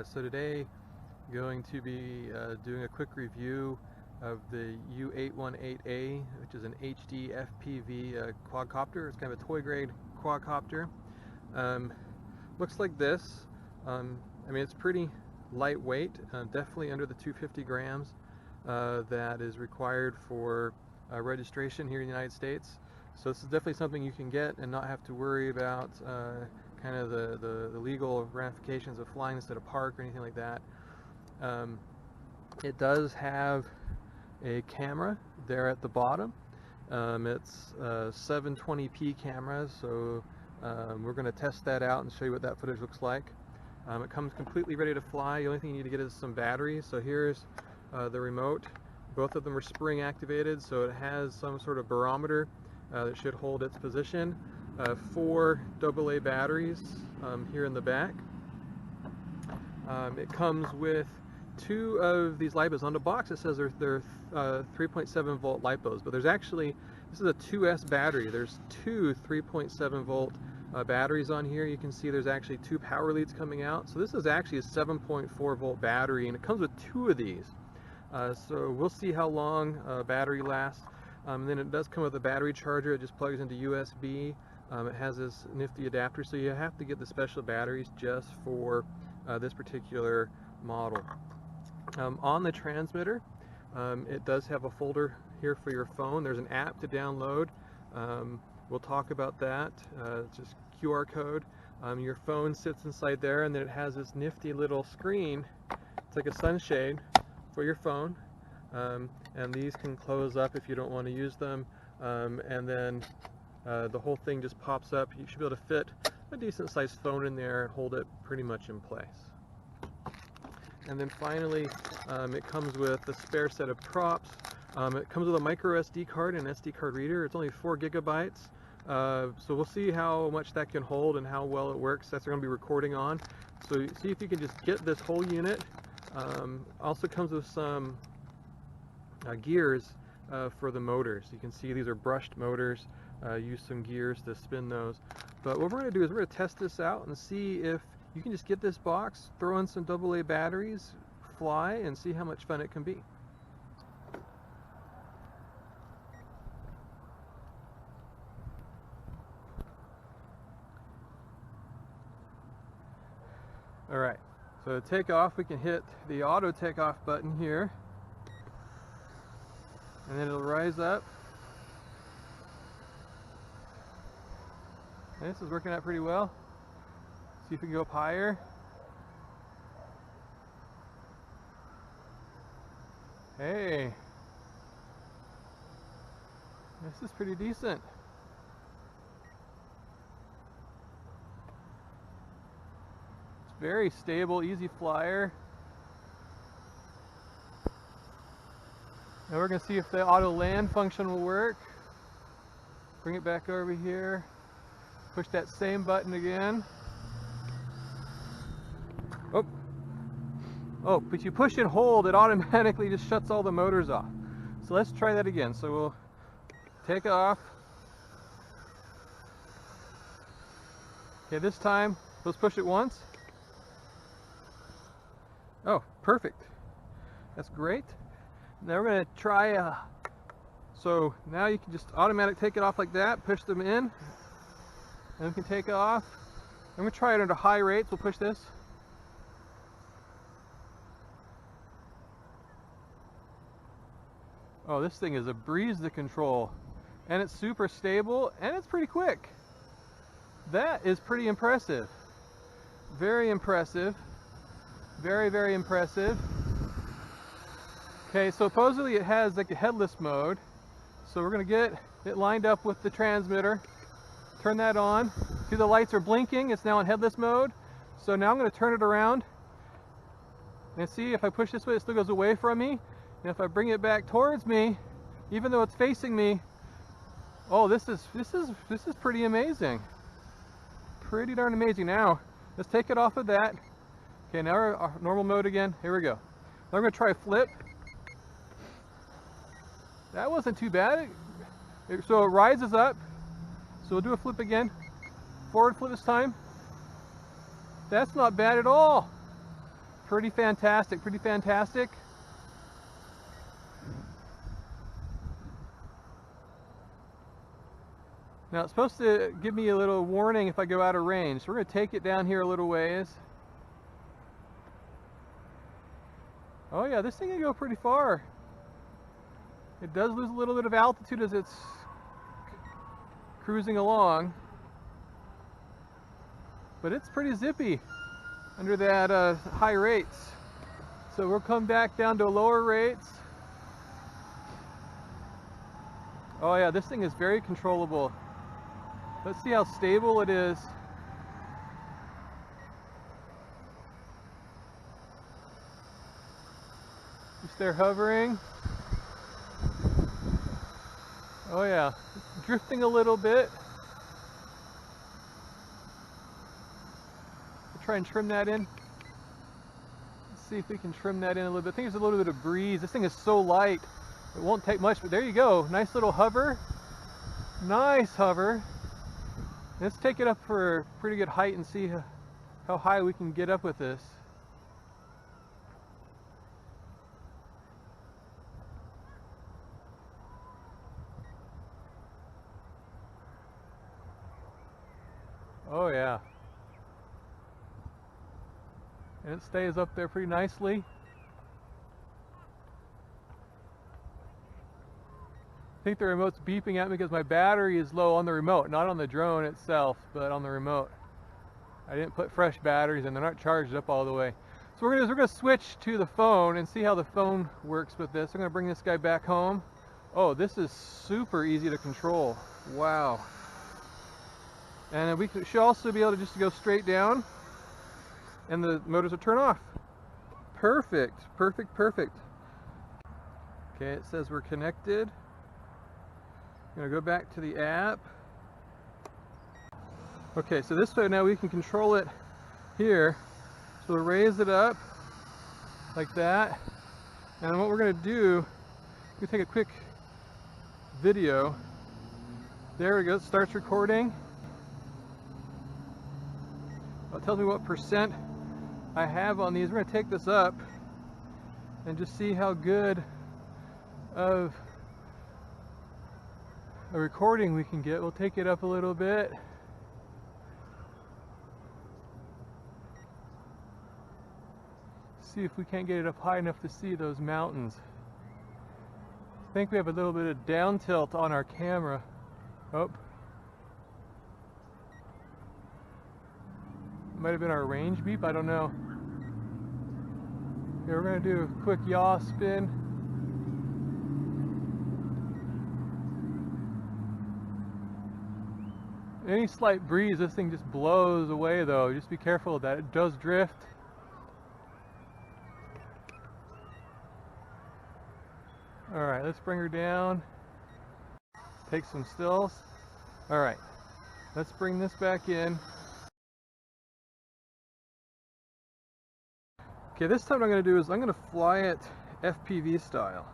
So today going to be doing a quick review of the U818A, which is an HD FPV quadcopter. It's kind of a toy grade quadcopter. Looks like this. I mean, it's pretty lightweight, definitely under the 250 grams that is required for registration here in the United States. So this is definitely something you can get and not have to worry about kind of the legal ramifications of flying this at a park or anything like that. It does have a camera there at the bottom. It's a 720p camera, so we're going to test that out and show you what that footage looks like. It comes completely ready to fly. The only thing you need to get is some batteries. So here's the remote. Both of them are spring activated, so it has some sort of barometer that should hold its position. 4 AA batteries here in the back. It comes with 2 of these LiPos. On the box it says they're 3.7 volt LiPos, but there's actually, this is a 2S battery. There's 2 3.7 volt batteries on here. You can see there's actually 2 power leads coming out. So this is actually a 7.4 volt battery, and it comes with 2 of these. So we'll see how long battery lasts. And then it does come with a battery charger. It just plugs into USB. It has this nifty adapter, so you have to get the special batteries just for this particular model. On the transmitter, it does have a folder here for your phone. There's an app to download. We'll talk about that. It's just QR code. Your phone sits inside there, and then it has this nifty little screen. It's like a sunshade for your phone. And these can close up if you don't want to use them. And then the whole thing just pops up. You should be able to fit a decent sized phone in there and hold it pretty much in place. And then finally, it comes with a spare set of props. It comes with a microSD card and an SD card reader. It's only 4 gigabytes. So we'll see how much that can hold and how well it works. That's what we're going to be recording on. So see if you can just get this whole unit. Also comes with some gears for the motors. You can see these are brushed motors. Use some gears to spin those. But what we're going to do is we're going to test this out and see if you can just get this box, throw in some AA batteries, fly, and see how much fun it can be. Alright, so to take off, we can hit the auto takeoff button here, and then it'll rise up. And this is working out pretty well. See if we can go up higher. Hey, this is pretty decent. It's very stable, easy flyer. Now we're going to see if the auto land function will work. Bring it back over here. Push that same button again. Oh, but you push and hold, it automatically just shuts all the motors off. So let's try that again. So we'll take off. Okay, this time, let's push it once. Oh, perfect. That's great. Now we're going to try, so now you can just automatic take it off like that, push them in, and we can take it off. I'm going to try it under high rates. We'll push this. Oh, this thing is a breeze to control, and it's super stable, and it's pretty quick. That is pretty impressive. Very impressive. Very, very impressive. Okay, so supposedly it has like a headless mode. So we're going to get it lined up with the transmitter. Turn that on. See, the lights are blinking. It's now in headless mode. So now I'm going to turn it around. And see, if I push this way, it still goes away from me. And if I bring it back towards me, even though it's facing me, oh, this is pretty amazing. Pretty darn amazing. Now, let's take it off of that. Okay, now we're our normal mode again. Here we go. Now I'm going to try a flip. That wasn't too bad. So it rises up. So we'll do a flip again. Forward flip this time. That's not bad at all. Pretty fantastic, pretty fantastic. Now it's supposed to give me a little warning if I go out of range. So we're going to take it down here a little ways. Oh yeah, this thing can go pretty far. It does lose a little bit of altitude as it's cruising along, but it's pretty zippy under that high rates. So we'll come back down to lower rates. Oh yeah, this thing is very controllable. Let's see how stable it is. Just there hovering. Oh yeah, drifting a little bit. We'll try and trim that in. Let's see if we can trim that in a little bit. I think there's a little bit of breeze. This thing is so light, it won't take much, but there you go. Nice little hover. Nice hover. Let's take it up for a pretty good height and see how high we can get up with this. Oh yeah. And it stays up there pretty nicely. I think the remote's beeping at me because my battery is low on the remote, not on the drone itself, but on the remote. I didn't put fresh batteries in, they're not charged up all the way. So we're gonna switch to the phone and see how the phone works with this. I'm gonna bring this guy back home. Oh, this is super easy to control. Wow. And we should also be able to just go straight down and the motors will turn off. Perfect, perfect, perfect. Okay, it says we're connected. I'm gonna go back to the app. Okay, so this way now we can control it here. So we'll raise it up like that. And what we're gonna do, we take a quick video. There we go, it starts recording. It tells me what percent I have on these. We're gonna take this up and just see how good of a recording we can get. We'll take it up a little bit. See if we can't get it up high enough to see those mountains. I think we have a little bit of down tilt on our camera. Oh. Might have been our range beep, I don't know. Okay, we're gonna do a quick yaw spin. Any slight breeze, this thing just blows away though. Just be careful of that. It does drift. Alright, let's bring her down. Take some stills. Alright, let's bring this back in. Okay, this time what I'm going to do is I'm going to fly it FPV style.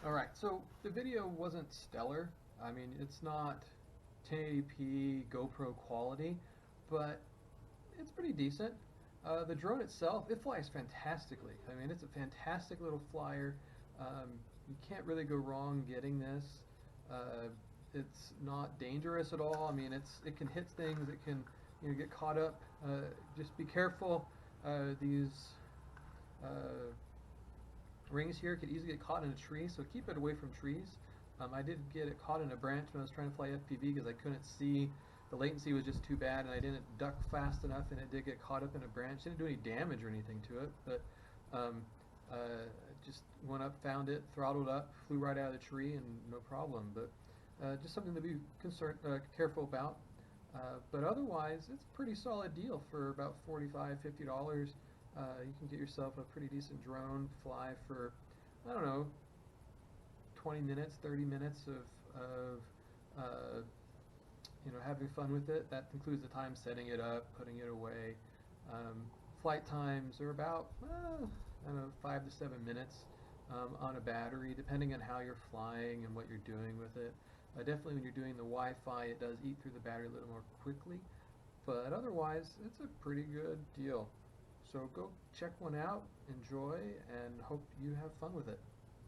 Alright, so the video wasn't stellar. I mean, it's not 1080p GoPro quality, but it's pretty decent. The drone itself, it flies fantastically. I mean, it's a fantastic little flyer. You can't really go wrong getting this. It's not dangerous at all. I mean, it can hit things, it can get caught up. Just be careful. These rings here could easily get caught in a tree, so keep it away from trees. I did get it caught in a branch when I was trying to fly FPV because I couldn't see. The latency was just too bad, and I didn't duck fast enough, and it did get caught up in a branch. Didn't do any damage or anything to it, but just went up, found it, throttled up, flew right out of the tree, and no problem. But just something to be careful about. But otherwise, it's a pretty solid deal for about $45, $50. You can get yourself a pretty decent drone, fly for, I don't know, 20 minutes, 30 minutes of having fun with it. That includes the time setting it up, putting it away. Flight times are about, I don't know, 5 to 7 minutes on a battery, depending on how you're flying and what you're doing with it. Definitely when you're doing the Wi-Fi, it does eat through the battery a little more quickly, but otherwise, it's a pretty good deal. So go check one out, enjoy, and hope you have fun with it.